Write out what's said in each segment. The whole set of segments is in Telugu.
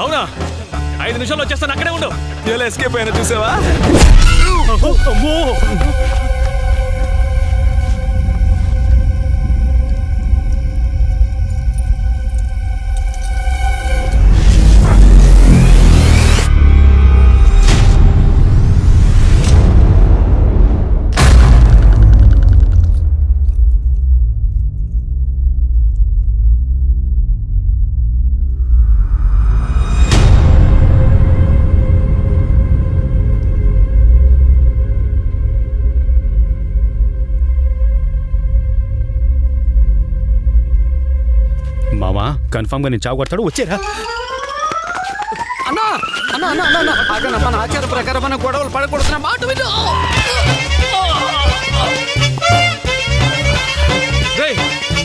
అవునా 5 నిమిషాల్లో వచ్చేస్తాను, అక్కడే ఉండు. ఎలా ఎస్కేప్ అయినా చూసావా? అమ్మో మామా, కన్ఫర్మ్ గా నేను చావు కొడతాడు. వచ్చేరా అన్నా అన్నా అన్నా అన్నా అన్నా ఆగన్నా, మన ఆచార ప్రకారం మన గొడవలు పడకూడదున్న మాట విను.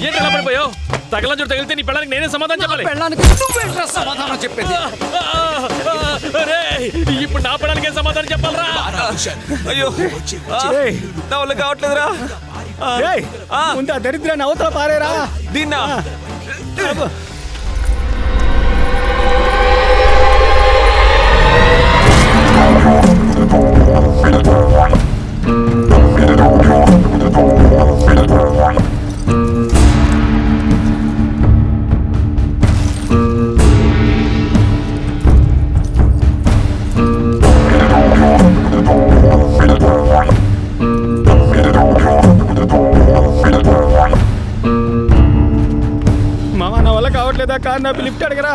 ఏంటి ఎలా పడిపోయావు? తగల చోటు తగిలితే నీ పెళ్ళానికి నేనే సమాధానం చెప్పాలి. పెళ్ళానికి నువ్వేంట్రా సమాధానం చెప్పేది? ఇప్పుడు నా పెళ్ళానికి ఏం సమాధానం చెప్పాలరా? అయ్యో నా వల్ల కావట్లేదురా. ముందు ఆ దరిద్రాన్ని అవతల పారేరా. దీన్నా మామ నా వల్ల కావట్లేదా? కార్ నా లిఫ్ట్ అడగరా.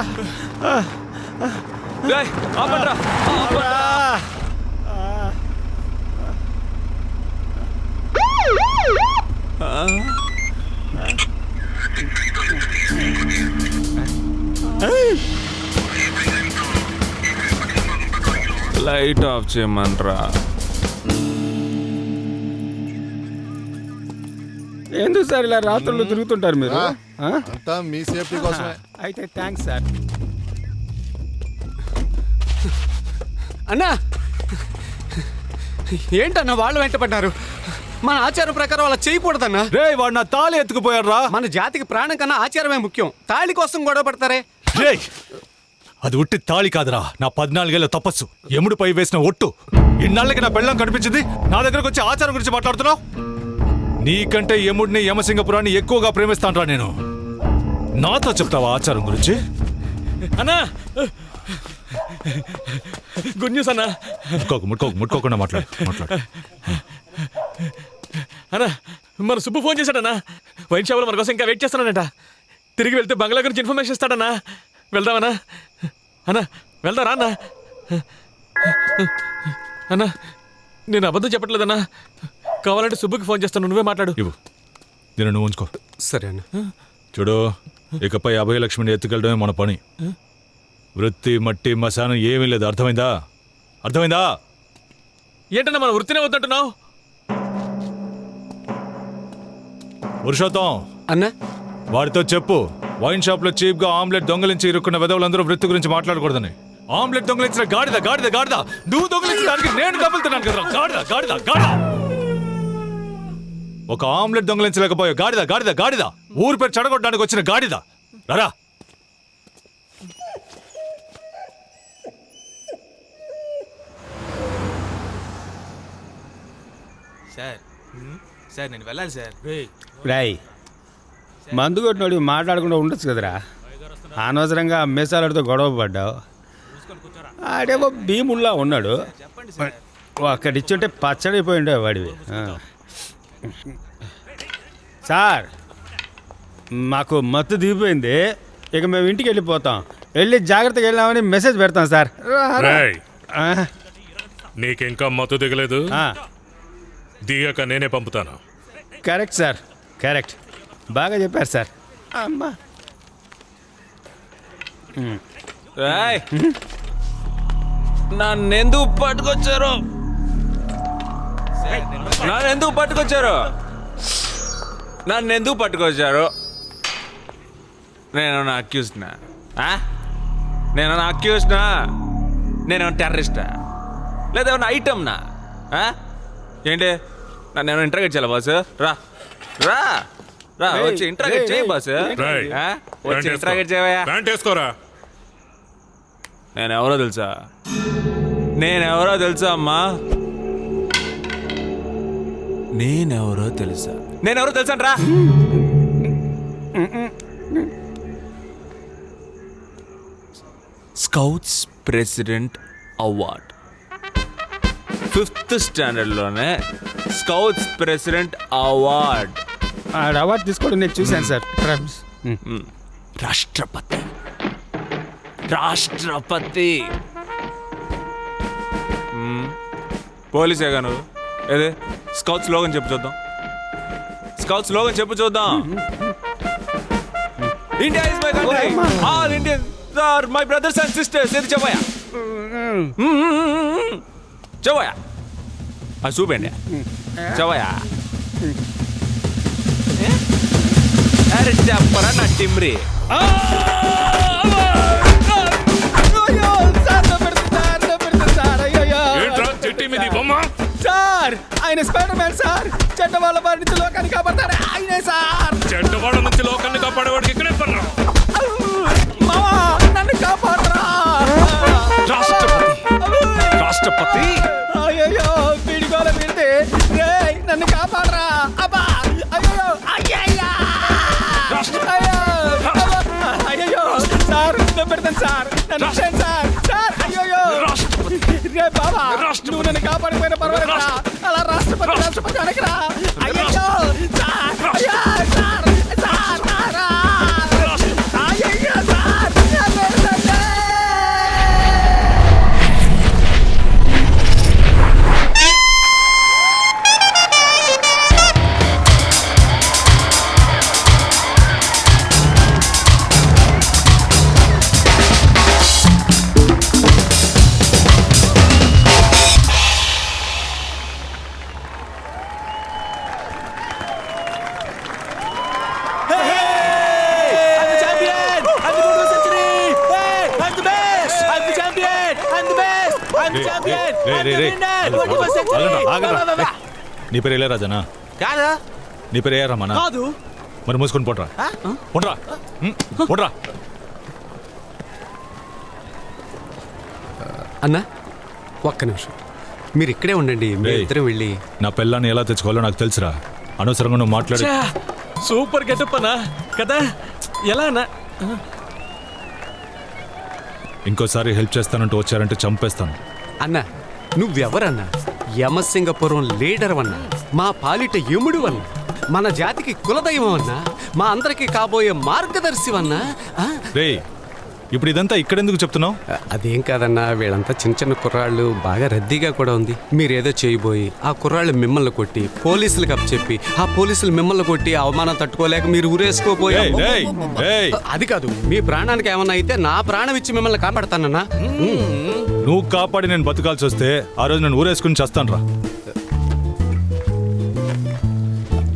ఆపండ్రా. లైట్ ఆఫ్ చేయమంటారా? ఎందుకు సార్ ఇలా రాత్రులు తిరుగుతుంటారు మీరు? అంతా మీ సేఫ్టీ కోసమే. అయితే థ్యాంక్స్ సార్. అన్నా ఏంటన్నా వాళ్ళు వెంటపడ్డారు? మన ఆచారం ప్రకారం అలా చేయకూడదన్నా. రే వాడు నా తాళి ఎత్తుకుపోయాడు రా. మన జాతికి ప్రాణం కన్నా ఆచారమే ముఖ్యం. తాళి కోసం గొడవ పడతారే? రే అది ఉట్టి తాళి కాదురా, నా 14 ఏళ్ల తపస్సు, యముడిపై వేసిన ఒట్టు. ఇన్నాళ్ళకి నా పెళ్ళం కనిపించింది, నా దగ్గరకు వచ్చి ఆచారం గురించి మాట్లాడుతున్నావు? నీకంటే యముడిని యమసింగపురాన్ని ఎక్కువగా ప్రేమిస్తానరా నేను. నాతో చెప్తావా ఆచారం గురించి? అన్నా గుడ్ న్యూస్ అన్నా. ముట్టుకోకుండా మాట్లాడు. అన్నా మన సుబ్బు ఫోన్ చేశాడన్నా. వైన్ షాప్లో మన కోసం ఇంకా వెయిట్ చేస్తున్నాడట. తిరిగి వెళ్తే బంగ్లా గురించి ఇన్ఫర్మేషన్ ఇస్తాడన్నా. వెళ్దామన్నా? అన్నా వెళ్దారా అన్నా? అన్నా నేను అబద్ధం చెప్పట్లేదన్నా. కావాలంటే సుబ్బుకి ఫోన్ చేస్తాను, నువ్వే మాట్లాడు. ఇవ్వు, దీన్ని నువ్వు ఉంచుకో. సరే అన్న. చూడు, ఇకపై అభయలక్ష్మిని ఎత్తుకెళ్ళడమే మన పని. వృత్తి మట్టి మశానం ఏమీ లేదు, అర్థమైందా? ఏంటన్నా మన వృత్తినే వద్దంటున్నావు? పురుషోత్తం అన్నా వాడితో చెప్పు, వైన్ షాప్ లో చీప్ గా ఆమ్లెట్ దొంగలించి ఇరుక్కున్న వెధవులందరూ వృత్తి గురించి మాట్లాడకూడదని. ఆమ్లెట్ దొంగలించిన గాడిద గాడిద గాడిద, నువ్వు దొంగలించడానికి నేను కబులుతున్నాను కదా. గాడిద గాడిద గాడిద, ఒక ఆమ్లెట్ దొంగలించలేకపోయా. గాడిద గాడిద గాడిద, ఊరు పేరు చెడగొట్టడానికి వచ్చిన గాడిద. రారా. సార్ నేను వెళ్ళాలి సార్. రాయ్ మందు కొట్టినోడి మాట్లాడకుండా ఉండొచ్చు కదరా. అనవసరంగా అమ్మేసాలతో గొడవ పడ్డావు. ఆడేమో భీముల్లా ఉన్నాడు, అక్కడిచ్చుంటే పచ్చడైపోయి ఉండే వాడివి. సార్ మాకు మత్తు దిగిపోయింది, ఇక మేము ఇంటికి వెళ్ళిపోతాం. వెళ్ళి జాగ్రత్తగా వెళ్ళామని మెసేజ్ పెడతాం సార్. నీకింకా మత్తు దిగలేదు? దిగాక నేనే పంపుతాను. కరెక్ట్ సార్, కరెక్ట్, బాగా చెప్పారు సార్. అమ్మా నన్నెందుకు పట్టుకొచ్చారు? నేను నా అక్యూస్నా? నేను టెర్రరిస్టా లేదా ఏమన్నా ఐటమ్నా? ఏంటి నన్ను ఏమైనా ఇంటర్గేట్ చేయాలి బాస్? రా రా రా వచ్చి ఇంటర్గేట్ చేయి బాస్. వచ్చి ఇంటర్గేట్ చేయవా? ప్యాంట్ వేసుకోరా. నేనెవరో తెలుసా అమ్మా? నేనెవరో తెలుసా రా? స్కౌట్స్ ప్రెసిడెంట్ అవార్డ్ 5th స్టాండర్డ్లోనే స్కౌట్స్ ప్రెసిడెంట్ అవార్డ్. అవార్డు తీసుకోవడం నేను చూశాను సార్. రాష్ట్రపతి పోలీసేగా నువ్వు? ఏదే స్కౌట్ స్లోగన్ చెప్పు చూద్దాం. India is my country, all Indians are my brothers and sisters. ఏది చెప్పయా? అది చూపండి. చెప్పయా? అరే చెప్పరా నా టిమ్రీ. ఏంట్రా చెట్టు మీద ఈ బొమ్మ? సార్ ఆయన స్పైడర్ మ్యాన్ సార్. చెడ్డ వాళ్ళ బారి నుంచి లోకాన్ని కాపాడతారు ఆయనే సార్. చెడ్డవాడ నుంచి లోకాన్ని కాపాడేవాడికి ఇక్కడే పడరా. మావా నన్ను కాపాడరా. రాష్ట్రపతి అయ్యో వీడిగోల వీడితే రేయ్ నన్ను కాపాడరా. అబ్బా అయ్యో అయ్యయ్యా అయ్యో సార్ పెడతాను సార్. నన్ను క్షమించండి సార్. సార్ అయ్యో రే బాబా నువ్వు నన్ను కాపాడిపోయిన పర్వాలేదా? అలా రాష్ట్రపతి అనకరా. అయ్యో సార్ అయ్యో సార్ సార్ అయ్యో సార్. నీ పేరు ఇళయరాజానా? కాదా? నీ పేరు ఏ రమణ? కాదు. మరి మూసుకొని పోండ్రా. అన్నా ఒక్క నిమిషం మీరు ఇక్కడే ఉండండి. మీ ఇద్దరం వెళ్ళి నా పిల్లాన్ని ఎలా తెచ్చుకోవాలో నాకు తెలుసురా. అనవసరంగా నువ్వు మాట్లాడు. సూపర్ గెటప్ అన్నా కదా. ఎలా అన్నా? ఇంకోసారి హెల్ప్ చేస్తానంటూ వచ్చారంటే చంపేస్తాను. అన్నా నువ్వెవరన్నా? యమసింగపురం లీడర్ అన్నా, మా పాలిట యముడు అన్నా, మన జాతికి కులదైవం అన్నా, మా అందరికి కాబోయే మార్గదర్శి అన్నా. రేయ్ ఇప్పుడు ఇదంతా ఇక్కడెందుకు చెప్తున్నావు? అదేం కాదన్నా, వీళ్ళంతా చిన్న చిన్న కుర్రాళ్ళు, బాగా రద్దీగా కూడా ఉంది. మీరేదో చేయబోయి ఆ కుర్రాళ్ళు మిమ్మల్ని కొట్టి పోలీసులకు అప్పచెప్పి ఆ పోలీసులు మిమ్మల్ని కొట్టి అవమానం తట్టుకోలేక మీరు ఊరేసుకోపోయి అది కాదు, మీ ప్రాణానికి ఏమన్నా అయితే నా ప్రాణం ఇచ్చి మిమ్మల్ని కాపాడతానన్నా. నువ్వు కాపాడి నేను బతకాల్సి వస్తే ఆ రోజు నేను ఊరేసుకుని చేస్తాను రా.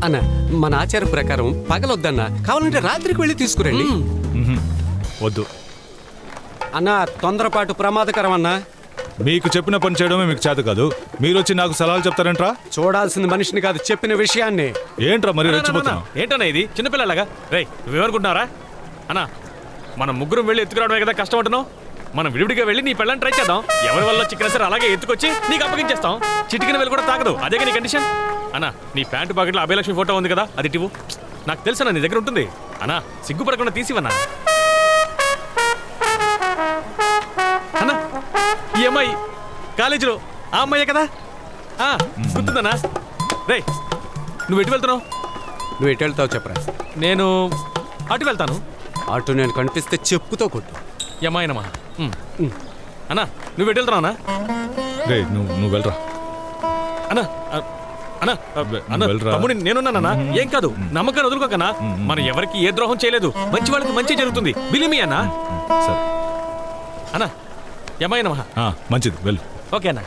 అన్న మన ఆచార ప్రకారం పగలొద్దన్నా, కావాలంటే రాత్రికి వెళ్ళి తీసుకురండి. వద్దు అన్నా, తొందరపాటు ప్రమాదకరం అన్నా. మీకు చెప్పిన పని చేయడమే మీకు చేత కాదు, మీరు వచ్చి నాకు సలహాలు చెప్తారంట్రా? చూడాల్సిన మనిషిని కాదు, చెప్పిన విషయాన్ని. ఏంట్రా మరి రెచ్చిపోతున్నావు? ఏంటన్నా ఇది చిన్నపిల్లలాగా? రేయ్ నువ్వేమనుకుంటున్నారా అన్నా? మనం ముగ్గురం వెళ్ళి ఎత్తుకురావడమే కదా కష్టం అంటున్నావు. మనం విడివిడిగా వెళ్ళి నీ పెళ్ళని ట్రై చేద్దాం. ఎవరి వల్ల చిక్కినా సరే అలాగే ఎత్తుకొచ్చి నీకు అప్పగించేస్తాం. చిటికిన వెళ్ళి కూడా తాగదు. అదే నీ కండిషన్. అన్నా నీ ప్యాంటు పాకెట్లో అభయలక్ష్మి ఫోటో ఉంది కదా, అది ఇవ్వు. నాకు తెలుసన్నా నీ దగ్గర ఉంటుంది. అన్నా సిగ్గుపడకుండా తీసివన్నా. అన్నా ఈ అమ్మాయి కాలేజీలో ఆ అమ్మాయే కదా, గుర్తుందన్నా? రే నువ్వు ఎటు వెళ్తున్నావు? నువ్వు ఎటు వెళ్తావు చెప్పరా? నేను అటు వెళ్తాను. అటు నేను కనిపిస్తే చెప్పుతో కొట్టు. యమాయనమా. అన్నా నువ్వు ఎటు వెళ్తున్నావు? అన్నా రే నువ్వు వెళ్ళరా. అన్నా అన్నా అన్నా తమ్ముడి నేనున్నానన్నా. ఏం కాదు, నమ్మకాన్ని వదులుకోకన్నా. మనం ఎవరికి ఏ ద్రోహం చేయలేదు. మంచి వాళ్ళకి మంచి జరుగుతుంది. బిలిమి అన్నా. సరే అన్నా యమాయనమా. మంచిది వెళ్ళు. ఓకే అన్నా.